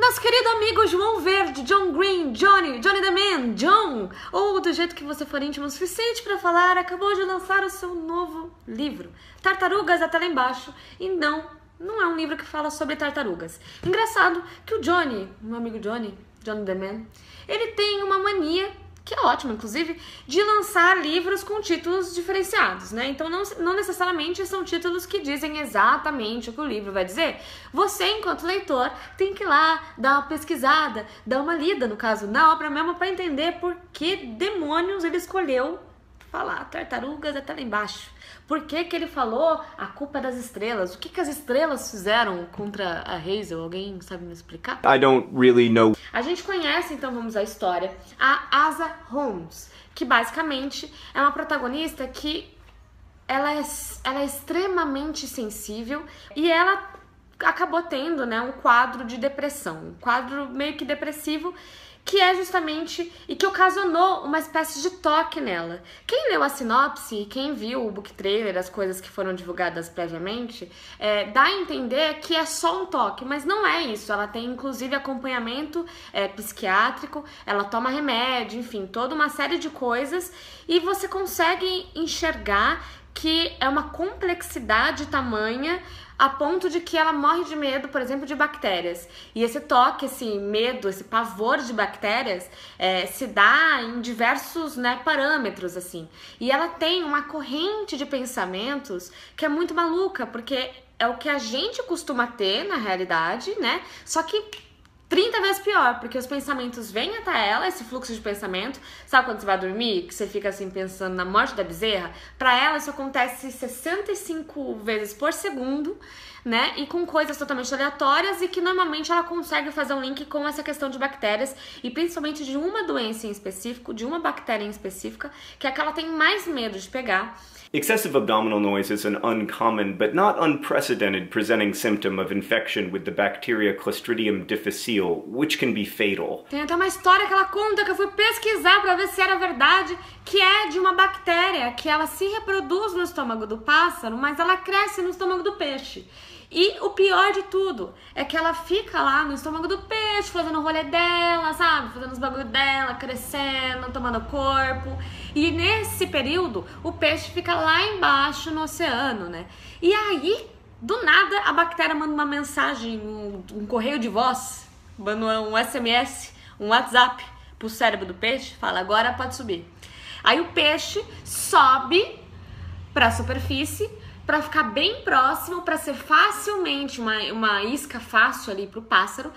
Nosso querido amigo João Verde, John Green, Johnny the Man, John, ou do jeito que você for íntimo o suficiente para falar, acabou de lançar o seu novo livro, Tartarugas até lá embaixo. E não é um livro que fala sobre tartarugas. Engraçado que o Johnny, meu amigo Johnny the Man, ele tem uma mania, que é ótimo, inclusive, de lançar livros com títulos diferenciados, né? Então, não necessariamente são títulos que dizem exatamente o que o livro vai dizer. Você, enquanto leitor, tem que ir lá, dar uma pesquisada, dar uma lida, no caso, na obra mesmo, para entender por que demônios ele escolheu falar tartarugas até lá embaixo. Por que que ele falou a culpa é das estrelas? O que que as estrelas fizeram contra a Hazel? Alguém sabe me explicar? I don't really know. A gente conhece, então vamos à história, a Asa Holmes, que basicamente é uma protagonista que ela é extremamente sensível e ela acabou tendo, né, um quadro de depressão, um quadro meio que depressivo, que é justamente, e que ocasionou uma espécie de toque nela. Quem leu a sinopse, quem viu o book trailer, as coisas que foram divulgadas previamente, dá a entender que é só um toque, mas não é isso. Ela tem inclusive acompanhamento psiquiátrico, ela toma remédio, enfim, toda uma série de coisas, e você consegue enxergar que é uma complexidade tamanha a ponto de que ela morre de medo, por exemplo, de bactérias. E esse toque, esse medo, esse pavor de bactérias se dá em diversos, né, parâmetros, assim. E ela tem uma corrente de pensamentos que é muito maluca, porque é o que a gente costuma ter na realidade, né? Só que 30 vezes pior, porque os pensamentos vêm até ela, esse fluxo de pensamento. Sabe quando você vai dormir, que você fica assim pensando na morte da bezerra? Pra ela isso acontece 65 vezes por segundo, né? E com coisas totalmente aleatórias e que normalmente ela consegue fazer um link com essa questão de bactérias e principalmente de uma doença em específico, de uma bactéria em específica, que é a que ela tem mais medo de pegar. Excessive abdominal noise is an uncommon but not unprecedented presenting symptom of infection with the bacteria Clostridium difficile, which can be fatal. Tem até uma história que ela conta que eu fui pesquisar para ver se era verdade, que é de uma bactéria que ela se reproduz no estômago do pássaro, mas ela cresce no estômago do peixe. E o pior de tudo é que ela fica lá no estômago do peixe, fazendo o rolê dela, sabe? Fazendo os bagulho dela, crescendo, tomando corpo. E nesse período, o peixe fica lá embaixo no oceano, né? E aí, do nada, a bactéria manda uma mensagem, um correio de voz, manda um SMS, um WhatsApp pro cérebro do peixe, fala, agora pode subir. Aí o peixe sobe pra superfície, para ficar bem próximo, para ser facilmente uma isca fácil ali pro pássaro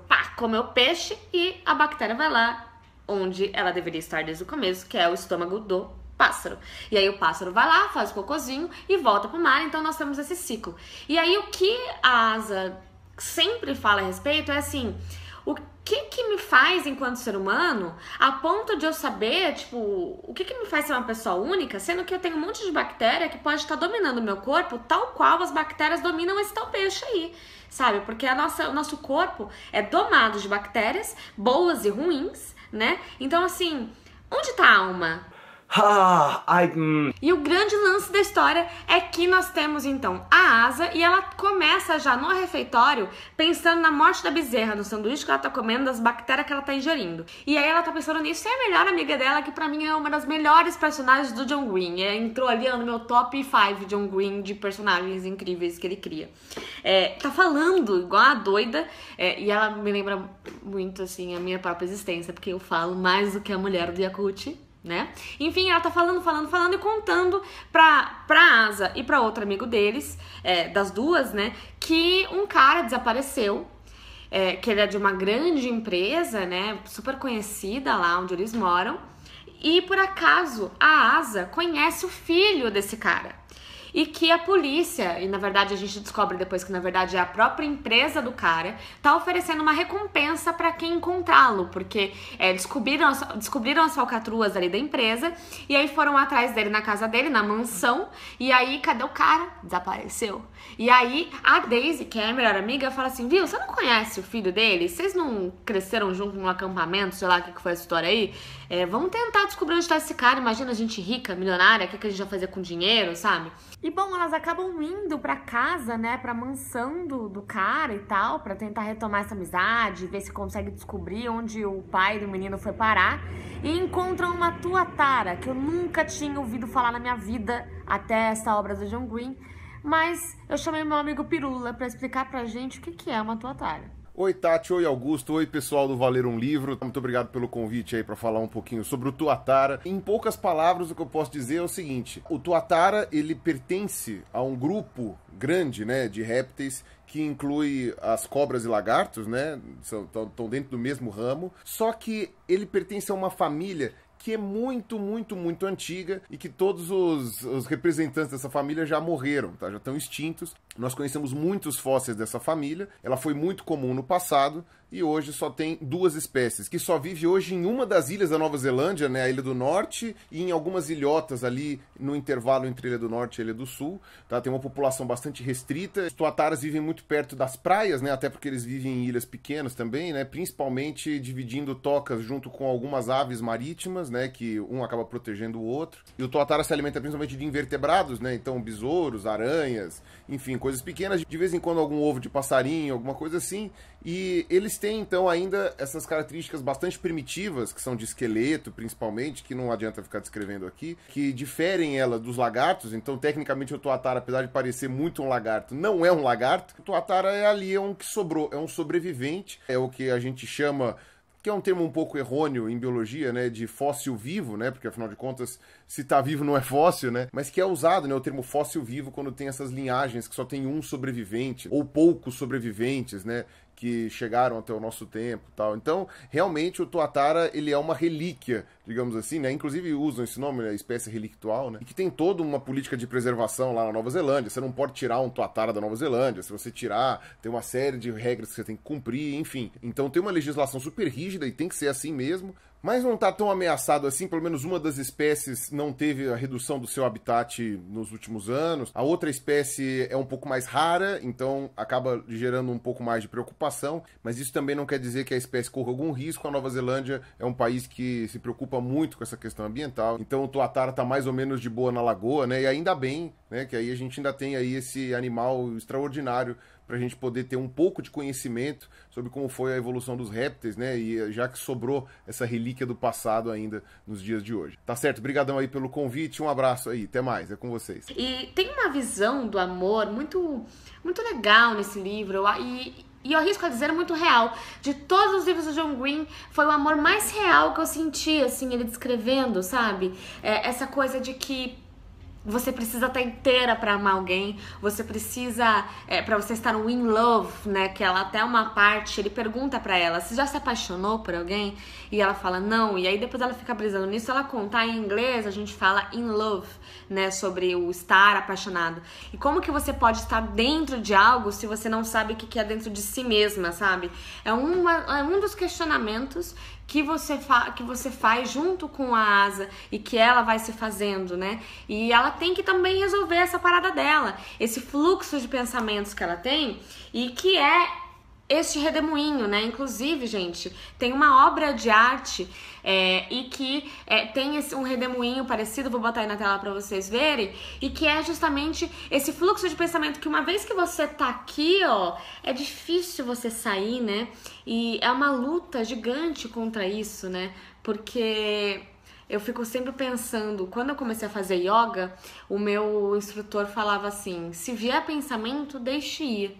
pá, comer o peixe e a bactéria vai lá onde ela deveria estar desde o começo, que é o estômago do pássaro. E aí o pássaro vai lá, faz o cocôzinho e volta pro mar, então nós temos esse ciclo. E aí o que a Asa sempre fala a respeito é assim, o que me faz enquanto ser humano, a ponto de eu saber, tipo, o que me faz ser uma pessoa única, sendo que eu tenho um monte de bactéria que pode estar dominando o meu corpo, tal qual as bactérias dominam esse tal peixe aí, sabe? Porque o nosso corpo é domado de bactérias, boas e ruins, né? Então, assim, onde tá a alma? E o grande lance da história é que nós temos então a Asa e ela começa já no refeitório pensando na morte da bezerra, no sanduíche que ela tá comendo, das bactérias que ela tá ingerindo. E aí ela tá pensando nisso e a melhor amiga dela, que pra mim é uma das melhores personagens do John Green, entrou ali no meu top 5 John Green de personagens incríveis que ele cria. Tá falando igual a doida e ela me lembra muito assim a minha própria existência, porque eu falo mais do que a mulher do Yakut, né? Enfim, ela tá falando e contando pra Asa e pra outro amigo deles, das duas, né, que um cara desapareceu, que ele é de uma grande empresa, né, super conhecida lá onde eles moram, e por acaso a Asa conhece o filho desse cara. E que a polícia, e na verdade a gente descobre depois que na verdade é a própria empresa do cara, tá oferecendo uma recompensa pra quem encontrá-lo, porque descobriram as falcatruas ali da empresa, e aí foram atrás dele na casa dele, na mansão, e aí cadê o cara? Desapareceu. E aí a Daisy, que é a melhor amiga, fala assim, viu, você não conhece o filho dele? Vocês não cresceram junto num acampamento, sei lá o que foi essa história aí? Vamos tentar descobrir onde tá esse cara, imagina a gente rica, milionária, o que a gente vai fazer com dinheiro, sabe? E bom, elas acabam indo pra casa, né, pra mansão do cara e tal, pra tentar retomar essa amizade, ver se consegue descobrir onde o pai do menino foi parar. E encontram uma tuatara, que eu nunca tinha ouvido falar na minha vida até essa obra do John Green. Mas eu chamei meu amigo Pirula pra explicar pra gente o que é uma tuatara. Oi Tati, oi Augusto, oi pessoal do Valer um Livro. Muito obrigado pelo convite aí para falar um pouquinho sobre o tuatara. Em poucas palavras, o que eu posso dizer é o seguinte: o tuatara, ele pertence a um grupo grande, né, de répteis que inclui as cobras e lagartos, né, estão dentro do mesmo ramo, só que ele pertence a uma família que é muito, muito, muito antiga e que todos os representantes dessa família já morreram, tá? Já estão extintos. Nós conhecemos muitos fósseis dessa família, ela foi muito comum no passado e hoje só tem 2 espécies, que só vive hoje em uma das ilhas da Nova Zelândia, né, a Ilha do Norte, e em algumas ilhotas ali no intervalo entre a Ilha do Norte e a Ilha do Sul, tá? Tem uma população bastante restrita. Os tuataras vivem muito perto das praias, né, até porque eles vivem em ilhas pequenas também, né, principalmente dividindo tocas junto com algumas aves marítimas, né, que um acaba protegendo o outro. E o tuatara se alimenta principalmente de invertebrados, né, então besouros, aranhas, enfim, coisas pequenas, de vez em quando algum ovo de passarinho, alguma coisa assim. E eles têm, então, ainda essas características bastante primitivas, que são de esqueleto, principalmente, que não adianta ficar descrevendo aqui, que diferem ela dos lagartos. Então, tecnicamente, o tuatara, apesar de parecer muito um lagarto, não é um lagarto. O tuatara é ali, é um que sobrou, é um sobrevivente, é o que a gente chama, que é um termo um pouco errôneo em biologia, né, de fóssil vivo, né, porque afinal de contas, se tá vivo não é fóssil, né, mas que é usado, né, o termo fóssil vivo quando tem essas linhagens que só tem um sobrevivente, ou poucos sobreviventes, né, que chegaram até o nosso tempo e tal. Então, realmente, o tuatara, ele é uma relíquia, digamos assim, né? Inclusive usam esse nome, né? Espécie relictual, né? E que tem toda uma política de preservação lá na Nova Zelândia. Você não pode tirar um tuatara da Nova Zelândia. Se você tirar, tem uma série de regras que você tem que cumprir, enfim. Então, tem uma legislação super rígida e tem que ser assim mesmo. Mas não está tão ameaçado assim, pelo menos uma das espécies não teve a redução do seu habitat nos últimos anos. A outra espécie é um pouco mais rara, então acaba gerando um pouco mais de preocupação, mas isso também não quer dizer que a espécie corra algum risco. A Nova Zelândia é um país que se preocupa muito com essa questão ambiental, então o tuatara está mais ou menos de boa na lagoa, né? E ainda bem, né, que aí a gente ainda tem aí esse animal extraordinário para a gente poder ter um pouco de conhecimento sobre como foi a evolução dos répteis, né? E já que sobrou essa relíquia do passado ainda nos dias de hoje. Tá certo? Obrigadão aí pelo convite, um abraço aí, até mais, é com vocês. E tem uma visão do amor muito, muito legal nesse livro, e eu arrisco a dizer muito real. De todos os livros do John Green, foi o amor mais real que eu senti, assim, ele descrevendo, sabe? Essa coisa de que você precisa estar inteira para amar alguém, você precisa, para você estar no in love, né, que ela até uma parte, ele pergunta para ela, você já se apaixonou por alguém? E ela fala não, e aí depois ela fica brisando nisso, ela conta em inglês, a gente fala in love, né, sobre o estar apaixonado. E como que você pode estar dentro de algo se você não sabe o que é dentro de si mesma, sabe? É um dos questionamentos que você faz junto com a Asa e que ela vai se fazendo, né? E ela tem que também resolver essa parada dela, esse fluxo de pensamentos que ela tem e que é este redemoinho, né? Inclusive, gente, tem uma obra de arte e que tem um redemoinho parecido, vou botar aí na tela pra vocês verem, e que é justamente esse fluxo de pensamento que uma vez que você tá aqui, ó, é difícil você sair, né? E é uma luta gigante contra isso, né? Porque eu fico sempre pensando, quando eu comecei a fazer yoga, o meu instrutor falava assim, se vier pensamento, deixe ir.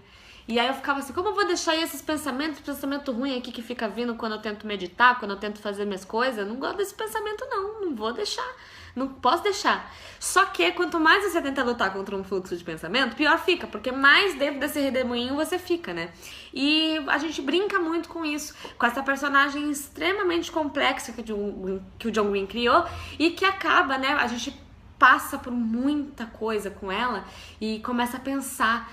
E aí eu ficava assim, como eu vou deixar aí esses pensamentos, pensamento ruim aqui que fica vindo quando eu tento meditar, quando eu tento fazer minhas coisas? Eu não gosto desse pensamento não vou deixar, não posso deixar. Só que quanto mais você tenta lutar contra um fluxo de pensamento, pior fica, porque mais dentro desse redemoinho você fica, né? E a gente brinca muito com isso, com essa personagem extremamente complexa que o John Green criou e que acaba, né, a gente passa por muita coisa com ela e começa a pensar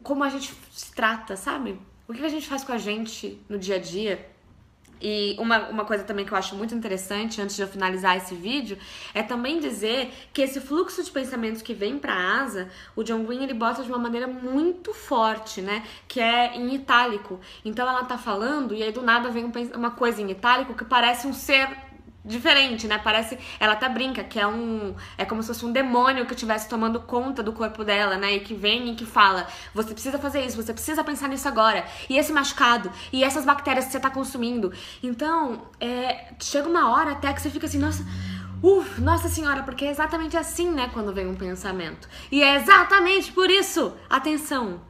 como a gente se trata, sabe? O que a gente faz com a gente no dia a dia. E uma coisa também que eu acho muito interessante, antes de eu finalizar esse vídeo, é também dizer que esse fluxo de pensamentos que vem pra Asa, o John Green, ele bota de uma maneira muito forte, né? Que é em itálico. Então ela tá falando e aí do nada vem uma coisa em itálico que parece um ser diferente, né? Parece, ela até brinca que é como se fosse um demônio que estivesse tomando conta do corpo dela, né? E que vem e que fala, você precisa fazer isso, você precisa pensar nisso agora. E esse machucado, e essas bactérias que você tá consumindo. Então, chega uma hora até que você fica assim, nossa senhora, porque é exatamente assim, né, quando vem um pensamento. E é exatamente por isso, atenção,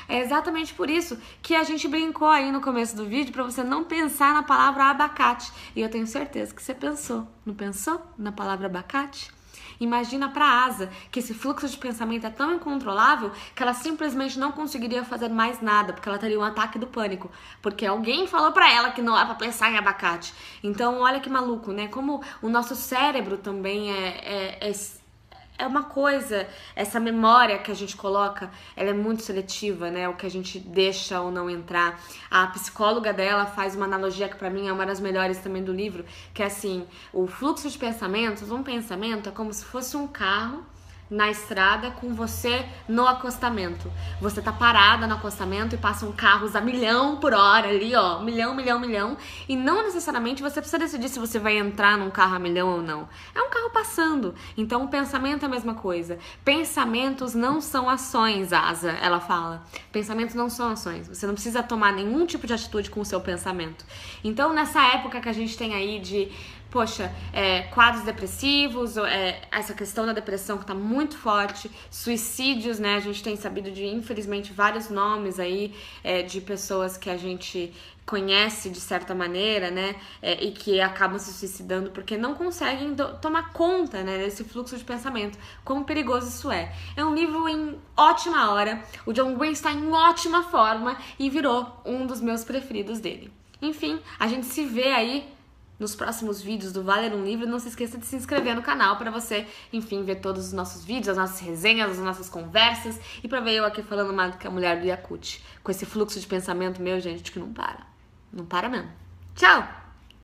é exatamente por isso que a gente brincou aí no começo do vídeo pra você não pensar na palavra abacate. E eu tenho certeza que você pensou, não pensou na palavra abacate? Imagina pra Asa que esse fluxo de pensamento é tão incontrolável que ela simplesmente não conseguiria fazer mais nada, porque ela teria um ataque do pânico, porque alguém falou pra ela que não é pra pensar em abacate. Então olha que maluco, né? Como o nosso cérebro também é uma coisa, essa memória que a gente coloca, ela é muito seletiva, né? O que a gente deixa ou não entrar. A psicóloga dela faz uma analogia que pra mim é uma das melhores também do livro, que é assim, o fluxo de pensamentos, um pensamento é como se fosse um carro na estrada com você no acostamento. Você tá parada no acostamento e passam carros a 1.000.000 por hora ali, ó, 1.000.000, e não necessariamente você precisa decidir se você vai entrar num carro a 1.000.000 ou não. É um carro passando. Então o pensamento é a mesma coisa. Pensamentos não são ações, Asa, ela fala. Pensamentos não são ações. Você não precisa tomar nenhum tipo de atitude com o seu pensamento. Então nessa época que a gente tem aí de quadros depressivos, essa questão da depressão que tá muito forte, suicídios, né, a gente tem sabido de, infelizmente, vários nomes aí de pessoas que a gente conhece de certa maneira, né, e que acabam se suicidando porque não conseguem tomar conta, né, desse fluxo de pensamento, quão perigoso isso é. É um livro em ótima hora, o John Green está em ótima forma e virou um dos meus preferidos dele. Enfim, a gente se vê aí nos próximos vídeos do Vale um Livro. Não se esqueça de se inscrever no canal para você, enfim, ver todos os nossos vídeos, as nossas resenhas, as nossas conversas e para ver eu aqui falando mais do que a mulher do Yakut. Com esse fluxo de pensamento meu, gente, que não para. Não para mesmo. Tchau!